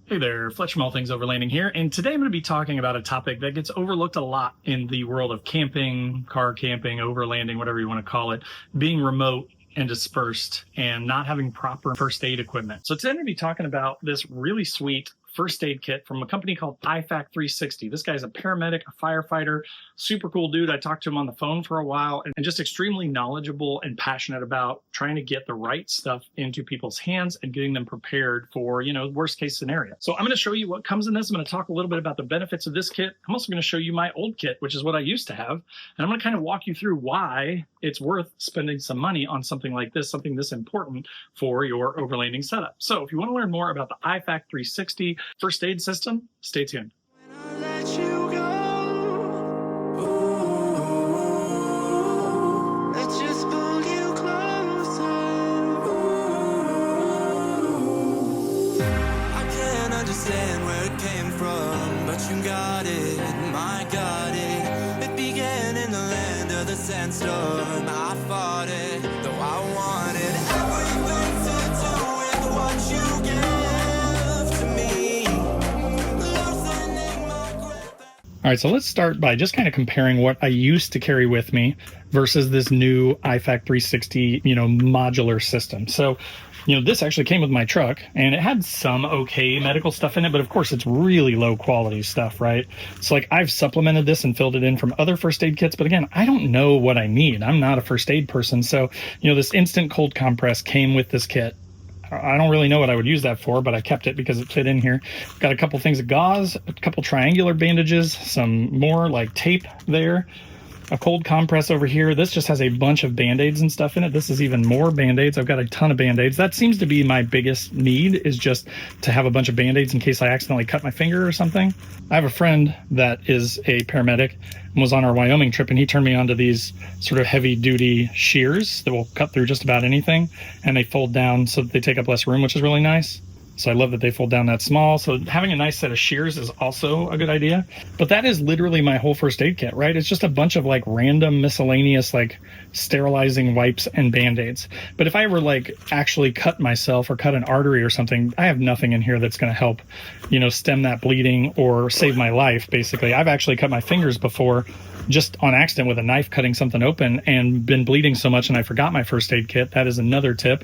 Hey there, Fletch from All Things Overlanding here, and today I'm going to be talking about a topic that gets overlooked a lot in the world of camping, car camping, overlanding, whatever you want to call it, being remote and dispersed and not having proper first aid equipment. So today I'm going to be talking about this really sweet first aid kit from a company called IFAK360. This guy's a paramedic, a firefighter, super cool dude. I talked to him on the phone for a while and just extremely knowledgeable and passionate about trying to get the right stuff into people's hands and getting them prepared for, worst case scenario. So I'm going to show you what comes in this. I'm going to talk a little bit about the benefits of this kit. I'm also going to show you my old kit, which is what I used to have. And I'm going to kind of walk you through why it's worth spending some money on something like this, something this important for your overlanding setup. So if you want to learn more about the IFAK360 first aid system, stay tuned. Understand where it came from, but you got it, I got it. It began in the land of the sandstorm. I fought it, though I wanted everything to do with what you give to me. Loosening my grip. All right, so let's start by just kind of comparing what I used to carry with me versus this new IFAK360, modular system. So this actually came with my truck, and it had some okay medical stuff in it, but of course it's really low quality stuff, right? So like I've supplemented this and filled it in from other first aid kits, but again, I don't know what I need. I'm not a first aid person. So, this instant cold compress came with this kit. I don't really know what I would use that for, but I kept it because it fit in here. Got a couple things of gauze, a couple triangular bandages, some more like tape there. A cold compress over here. This just has a bunch of Band-Aids and stuff in it. This is even more Band-Aids. I've got a ton of Band-Aids. That seems to be my biggest need, is just to have a bunch of Band-Aids in case I accidentally cut my finger or something. I have a friend that is a paramedic and was on our Wyoming trip, and he turned me onto these sort of heavy-duty shears that will cut through just about anything, and they fold down so that they take up less room, which is really nice. So I love that they fold down that small. So having a nice set of shears is also a good idea. But that is literally my whole first aid kit, right? It's just a bunch of like random miscellaneous like sterilizing wipes and Band-Aids. But if I ever like actually cut myself or cut an artery or something, I have nothing in here that's going to help, stem that bleeding or save my life, basically. I've actually cut my fingers before just on accident with a knife cutting something open and been bleeding so much and I forgot my first aid kit. That is another tip.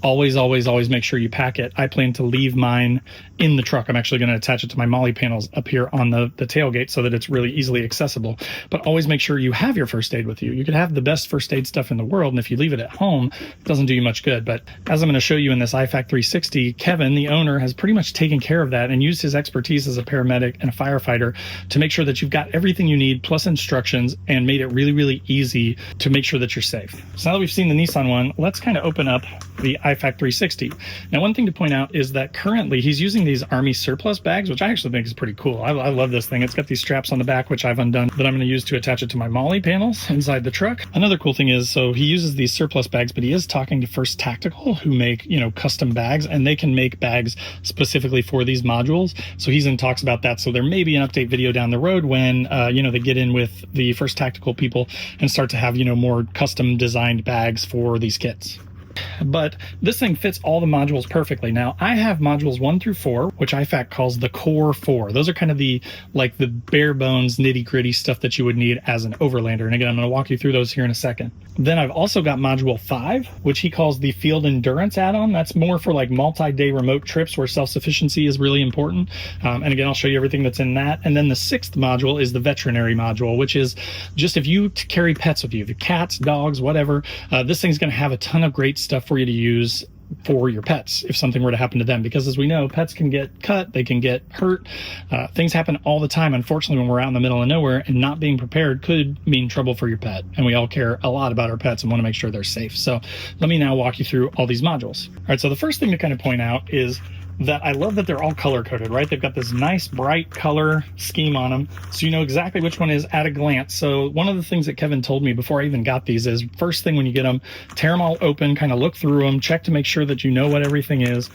Always, always, always make sure you pack it. I plan to leave mine in the truck. I'm actually going to attach it to my molly panels up here on the tailgate so that it's really easily accessible. But always make sure you have your first aid with you. You could have the best first aid stuff in the world, and if you leave it at home, it doesn't do you much good. But as I'm going to show you in this IFAK360, Kevin, the owner, has pretty much taken care of that and used his expertise as a paramedic and a firefighter to make sure that you've got everything you need plus instructions, and made it really, really easy to make sure that you're safe. So now that we've seen the Nissan one, let's kind of open up the IFAK360. Now, one thing to point out is that currently he's using these Army surplus bags, which I actually think is pretty cool. I love this thing. It's got these straps on the back, which I've undone, that I'm going to use to attach it to my molly panels inside the truck. Another cool thing is, so he uses these surplus bags, but he is talking to First Tactical, who make, custom bags, and they can make bags specifically for these modules. So he's in talks about that. So there may be an update video down the road when, they get in with the First Tactical people and start to have, more custom designed bags for these kits. But this thing fits all the modules perfectly. Now, I have modules 1 through 4, which IFAK calls the core 4. Those are kind of the bare bones, nitty gritty stuff that you would need as an overlander. And again, I'm going to walk you through those here in a second. Then I've also got module 5, which he calls the field endurance add-on. That's more for like multi-day remote trips where self-sufficiency is really important. And again, I'll show you everything that's in that. And then the 6th module is the veterinary module, which is just if you carry pets with you, the cats, dogs, whatever, this thing's going to have a ton of great stuff for you to use for your pets if something were to happen to them, because as we know, pets can get cut, they can get hurt, things happen all the time, unfortunately, when we're out in the middle of nowhere, and not being prepared could mean trouble for your pet. And we all care a lot about our pets and want to make sure they're safe. So let me now walk you through all these modules. All right, so the first thing to kind of point out is that I love that they're all color coded, right? They've got this nice bright color scheme on them, so you know exactly which one is at a glance. So one of the things that Kevin told me before I even got these is, first thing when you get them, tear them all open, kind of look through them, check to make sure that you know what everything is.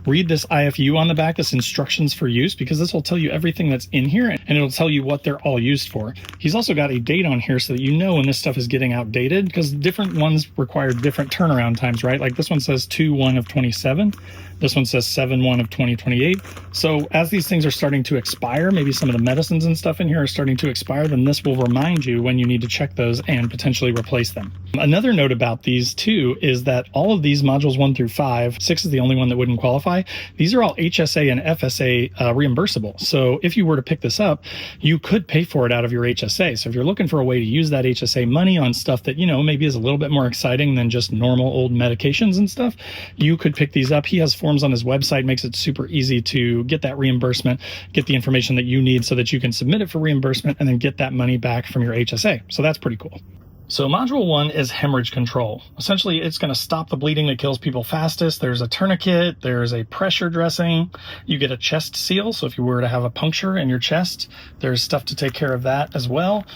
read this IFU on the back, this instructions for use, because this will tell you everything that's in here and it'll tell you what they're all used for. He's also got a date on here so that you know when this stuff is getting outdated, because different ones require different turnaround times, right? Like this one says 2/1 of 27. This one says 7/1 of 2028. So as these things are starting to expire, maybe some of the medicines and stuff in here are starting to expire, then this will remind you when you need to check those and potentially replace them. Another note about these too is that all of these modules 1 through 5, 6 is the only one that wouldn't qualify. These are all HSA and FSA reimbursable. So if you were to pick this up, you could pay for it out of your HSA. So if you're looking for a way to use that HSA money on stuff that, you know, maybe is a little bit more exciting than just normal old medications and stuff, you could pick these up. He has forms on his website, makes it super easy to get that reimbursement, get the information that you need so that you can submit it for reimbursement and then get that money back from your HSA. So that's pretty cool. So module 1 is hemorrhage control. Essentially, it's going to stop the bleeding that kills people fastest. There's a tourniquet, there's a pressure dressing, you get a chest seal. So if you were to have a puncture in your chest, there's stuff to take care of that as well.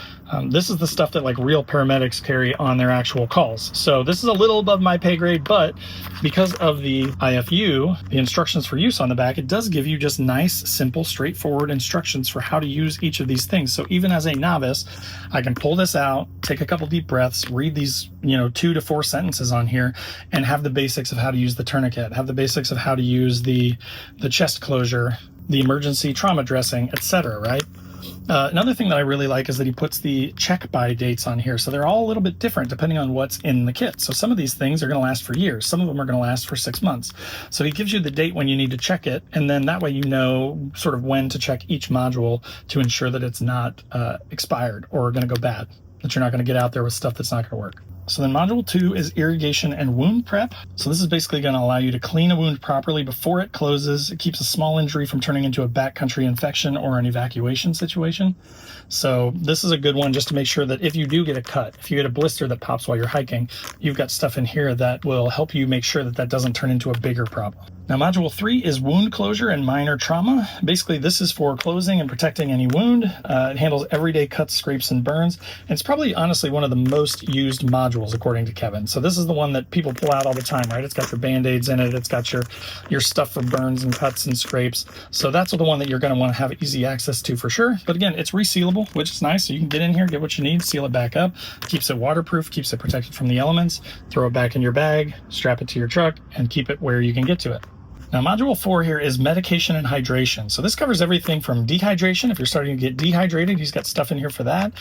This is the stuff that like real paramedics carry on their actual calls. So this is a little above my pay grade, but because of the IFU, the instructions for use on the back, it does give you just nice, simple, straightforward instructions for how to use each of these things. So even as a novice, I can pull this out, take a couple deep breaths, read these, 2 to 4 sentences on here, and have the basics of how to use the tourniquet, have the basics of how to use the chest closure, the emergency trauma dressing, etc., right? Another thing that I really like is that he puts the check by dates on here. So they're all a little bit different depending on what's in the kit. So some of these things are going to last for years. Some of them are going to last for 6 months. So he gives you the date when you need to check it. And then that way you know sort of when to check each module to ensure that it's not expired or going to go bad, that you're not going to get out there with stuff that's not going to work. So then module 2 is irrigation and wound prep. So this is basically going to allow you to clean a wound properly before it closes. It keeps a small injury from turning into a backcountry infection or an evacuation situation. So this is a good one just to make sure that if you do get a cut, if you get a blister that pops while you're hiking, you've got stuff in here that will help you make sure that that doesn't turn into a bigger problem. Now, module 3 is wound closure and minor trauma. Basically, this is for closing and protecting any wound. It handles everyday cuts, scrapes, and burns. And it's probably, honestly, one of the most used modules, according to Kevin. So this is the one that people pull out all the time, right? It's got your Band-Aids in it. It's got your stuff for burns and cuts and scrapes. So that's the one that you're going to want to have easy access to for sure. But again, it's resealable, which is nice. So you can get in here, get what you need, seal it back up, keeps it waterproof, keeps it protected from the elements, throw it back in your bag, strap it to your truck, and keep it where you can get to it. Now, module 4 here is medication and hydration. So this covers everything from dehydration. If you're starting to get dehydrated, he's got stuff in here for that.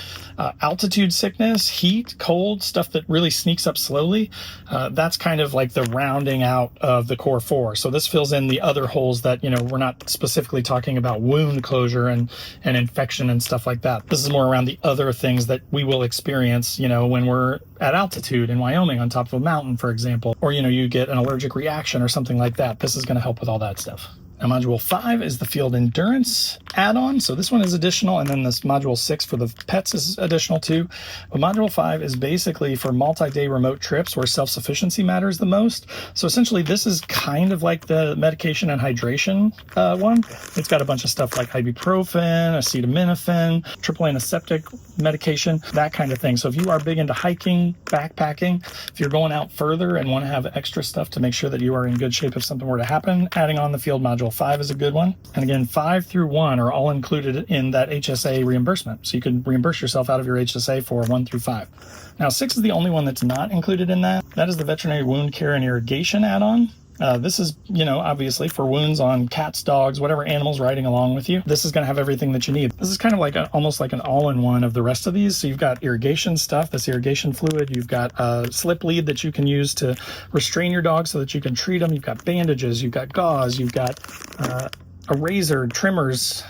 Altitude sickness, heat, cold, stuff that really sneaks up slowly. That's kind of like the rounding out of the core 4. So this fills in the other holes that, we're not specifically talking about wound closure and infection and stuff like that. This is more around the other things that we will experience, when we're at altitude in Wyoming on top of a mountain, for example, or, you get an allergic reaction or something like that. This is going to help with all that stuff. Now, module 5 is the field endurance add-on. So this one is additional, and then this module 6 for the pets is additional too. But module 5 is basically for multi-day remote trips where self-sufficiency matters the most. So essentially, this is kind of like the medication and hydration one. It's got a bunch of stuff like ibuprofen, acetaminophen, triple antiseptic medication, that kind of thing. So if you are big into hiking, backpacking, if you're going out further and want to have extra stuff to make sure that you are in good shape if something were to happen, adding on the field module 5 is a good one. And again, 5 through 1 are all included in that HSA reimbursement. So you can reimburse yourself out of your HSA for 1 through 5. Now, 6 is the only one that's not included in that. That is the veterinary wound care and irrigation add-on. This is, obviously for wounds on cats, dogs, whatever animals riding along with you. This is going to have everything that you need. This is kind of like almost like an all-in-one of the rest of these. So you've got irrigation stuff, this irrigation fluid. You've got a slip lead that you can use to restrain your dog so that you can treat them. You've got bandages, you've got gauze, you've got a razor, trimmers,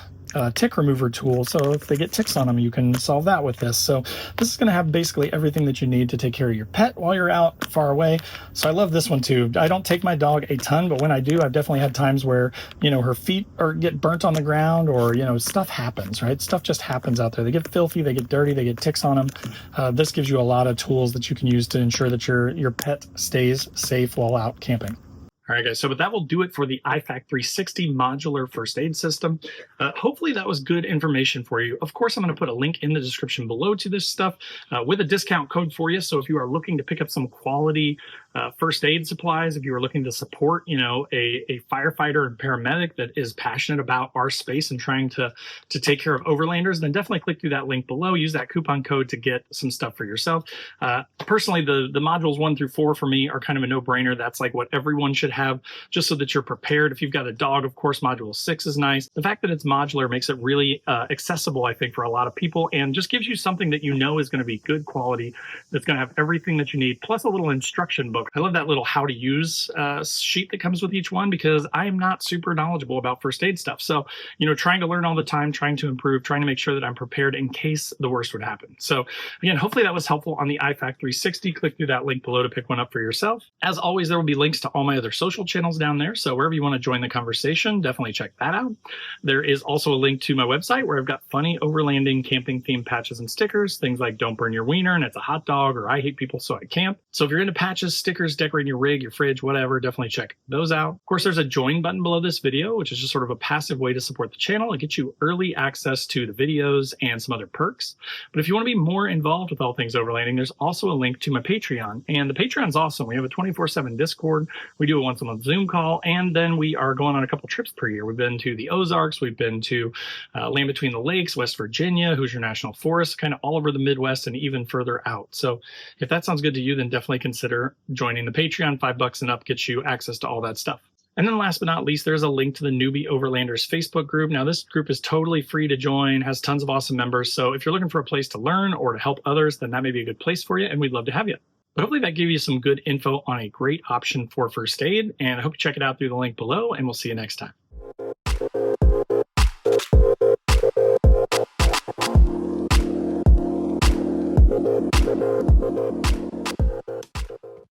tick remover tool. So if they get ticks on them, you can solve that with this. So this is going to have basically everything that you need to take care of your pet while you're out far away. So I love this one too. I don't take my dog a ton, but when I do, I've definitely had times where, her feet get burnt on the ground or, stuff happens, right? Stuff just happens out there. They get filthy, they get dirty, they get ticks on them. This gives you a lot of tools that you can use to ensure that your pet stays safe while out camping. All right, guys, so but that will do it for the IFAK360 modular first aid system. Hopefully that was good information for you. Of course, I'm going to put a link in the description below to this stuff with a discount code for you. So if you are looking to pick up some quality first aid supplies if you are looking to support, a firefighter and paramedic that is passionate about our space and trying to take care of overlanders, then definitely click through that link below. Use that coupon code to get some stuff for yourself. Personally, the modules 1 through 4 for me are kind of a no-brainer. That's like what everyone should have, just so that you're prepared. If you've got a dog, of course, module 6 is nice. The fact that it's modular makes it really accessible, I think, for a lot of people, and just gives you something that you know is going to be good quality, that's going to have everything that you need, plus a little instruction book. I love that little how to use sheet that comes with each one, because I am not super knowledgeable about first aid stuff. So, trying to learn all the time, trying to improve, trying to make sure that I'm prepared in case the worst would happen. So again, hopefully that was helpful on the IFAK360. Click through that link below to pick one up for yourself. As always, there will be links to all my other social channels down there. So wherever you want to join the conversation, definitely check that out. There is also a link to my website where I've got funny overlanding camping themed patches and stickers, things like don't burn your wiener and it's a hot dog, or I hate people so I camp. So if you're into patches, stickers, decorating your rig, your fridge, whatever, definitely check those out. Of course, there's a join button below this video, which is just sort of a passive way to support the channel. It gets you early access to the videos and some other perks. But if you want to be more involved with all things overlanding, there's also a link to my Patreon. And the Patreon's awesome. We have a 24/7 Discord. We do a once-a-month Zoom call, and then we are going on a couple trips per year. We've been to the Ozarks. We've been to Land Between the Lakes, West Virginia, Hoosier National Forest, kind of all over the Midwest and even further out. So if that sounds good to you, then definitely consider joining the Patreon. $5 and up gets you access to all that stuff. And then last but not least, there's a link to the Newbie Overlanders Facebook group. Now, this group is totally free to join, has tons of awesome members. So if you're looking for a place to learn or to help others, then that may be a good place for you, and we'd love to have you. But hopefully that gave you some good info on a great option for first aid, and I hope you check it out through the link below, and we'll see you next time.